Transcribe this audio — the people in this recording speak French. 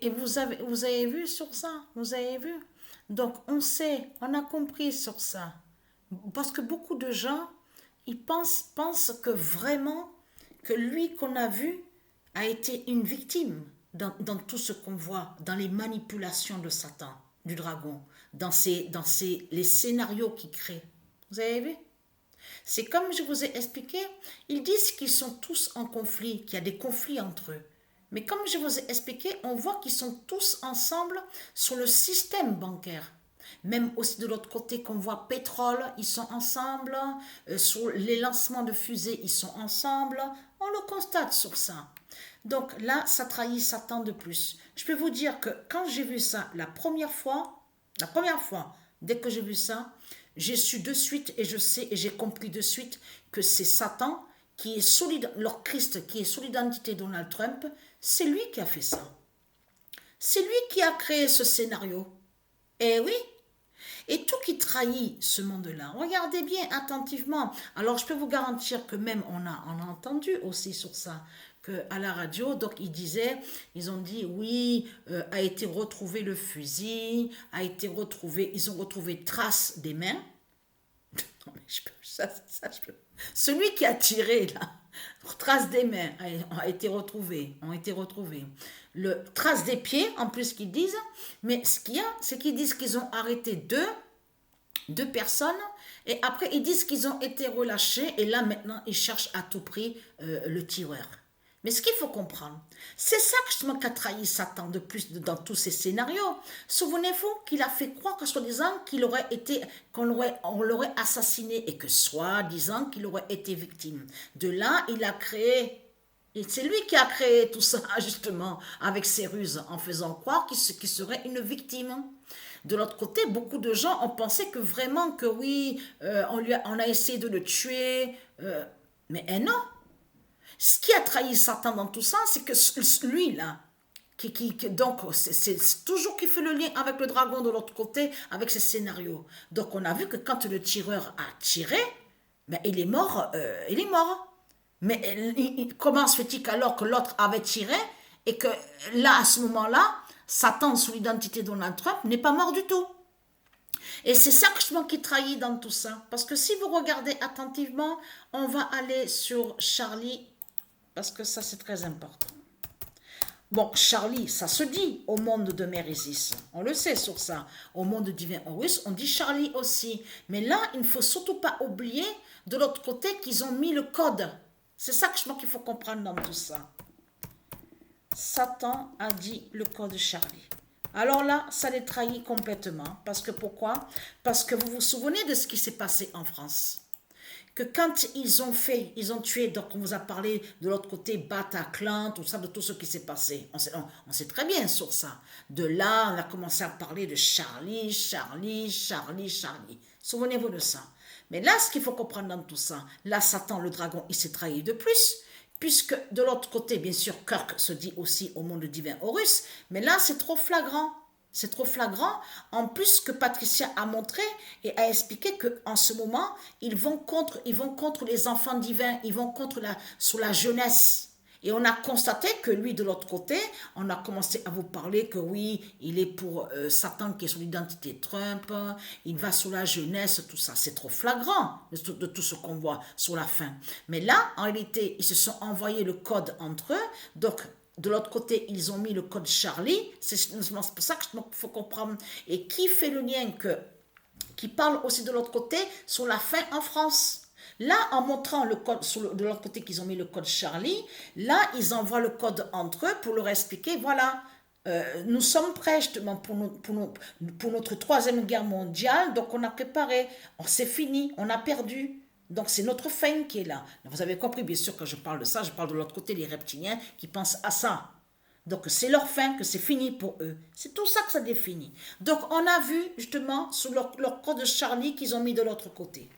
et vous avez vu sur ça, vous avez vu. Donc on sait, on a compris sur ça. Parce que beaucoup de gens, ils pensent que vraiment, que lui qu'on a vu a été une victime dans tout ce qu'on voit, dans les manipulations de Satan, du dragon, les scénarios qu'il crée. Vous avez vu? C'est comme je vous ai expliqué, ils disent qu'ils sont tous en conflit, qu'il y a des conflits entre eux. Mais comme je vous ai expliqué, on voit qu'ils sont tous ensemble sur le système bancaire. Même aussi de l'autre côté, qu'on voit pétrole, ils sont ensemble. Sur les lancements de fusées, ils sont ensemble. On le constate sur ça. Donc là, ça trahit Satan de plus. Je peux vous dire que quand j'ai vu ça la première fois, dès que j'ai vu ça, j'ai su de suite et je sais et j'ai compris de suite que c'est Satan qui est solide, leur Christ qui est sous l'identité de Donald Trump, c'est lui qui a fait ça. C'est lui qui a créé ce scénario. Eh oui, et tout qui trahit ce monde-là. Regardez bien attentivement. Alors, je peux vous garantir que même on a entendu aussi sur ça, que à la radio, donc ils ont dit oui, a été retrouvé le fusil, ils ont retrouvé traces des mains. Non, mais je peux. Celui qui a tiré là, traces des mains ont été retrouvées. Le traces des pieds, en plus qu'ils disent, mais ce qu'il y a, c'est qu'ils disent qu'ils ont arrêté deux personnes et après ils disent qu'ils ont été relâchés et là maintenant ils cherchent à tout prix le tireur. Mais ce qu'il faut comprendre, c'est ça justement qu'a trahi Satan de plus dans tous ces scénarios. Souvenez-vous qu'il a fait croire que soi-disant on l'aurait assassiné et que soi-disant qu'il aurait été victime. De là, il a créé, et c'est lui qui a créé tout ça justement avec ses ruses en faisant croire qu'il serait une victime. De l'autre côté, beaucoup de gens ont pensé que vraiment que oui, on a essayé de le tuer, mais non. Ce qui a trahi Satan dans tout ça, c'est que lui, là, donc, c'est toujours qui fait le lien avec le dragon de l'autre côté, avec ses scénarios. Donc, on a vu que quand le tireur a tiré, ben, il est mort, il est mort. Mais comment se fait-il qu'alors que l'autre avait tiré et que là, à ce moment-là, Satan, sous l'identité de Donald Trump, n'est pas mort du tout? Et c'est ça justement qui trahit dans tout ça. Parce que si vous regardez attentivement, on va aller sur Charlie parce que ça c'est très important. Bon, Charlie, ça se dit au monde de Mérésis, on le sait sur ça. Au monde divin Horus, on dit Charlie aussi. Mais là, il ne faut surtout pas oublier de l'autre côté qu'ils ont mis le code. C'est ça que je pense qu'il faut comprendre dans tout ça. Satan a dit le code Charlie. Alors là, ça les trahit complètement. Parce que pourquoi? Parce que vous vous souvenez de ce qui s'est passé en France. Que quand ils ont tué, donc on vous a parlé de l'autre côté, Bataclan, tout ça, de tout ce qui s'est passé. On sait très bien sur ça. De là, on a commencé à parler de Charlie, Charlie, Charlie, Charlie. Souvenez-vous de ça. Mais là, ce qu'il faut comprendre dans tout ça, là, Satan, le dragon, il s'est trahi de plus. Puisque de l'autre côté, bien sûr, Kirk se dit aussi au monde divin Horus, mais là, c'est trop flagrant. C'est trop flagrant, en plus que Patricia a montré et a expliqué qu'en ce moment, ils vont contre les enfants divins, ils vont sur la jeunesse. Et on a constaté que lui, de l'autre côté, on a commencé à vous parler que oui, il est pour Satan qui est sur l'identité Trump, il va sur la jeunesse, tout ça. C'est trop flagrant de tout ce qu'on voit sur la fin. Mais là, en réalité, ils se sont envoyés le code entre eux, donc de l'autre côté, ils ont mis le code Charlie. C'est pour ça qu'il faut comprendre. Et qui fait le lien qui parle aussi de l'autre côté sur la fin en France. Là, en montrant le code de l'autre côté qu'ils ont mis le code Charlie, là, ils envoient le code entre eux pour leur expliquer, voilà, nous sommes prêts justement pour notre troisième guerre mondiale, donc on a préparé, c'est fini, on a perdu. Donc c'est notre fin qui est là. Vous avez compris bien sûr que je parle de ça, je parle de l'autre côté, les reptiliens qui pensent à ça. Donc c'est leur fin, que c'est fini pour eux. C'est tout ça que ça définit. Donc on a vu justement sur leur code de Charlie qu'ils ont mis de l'autre côté.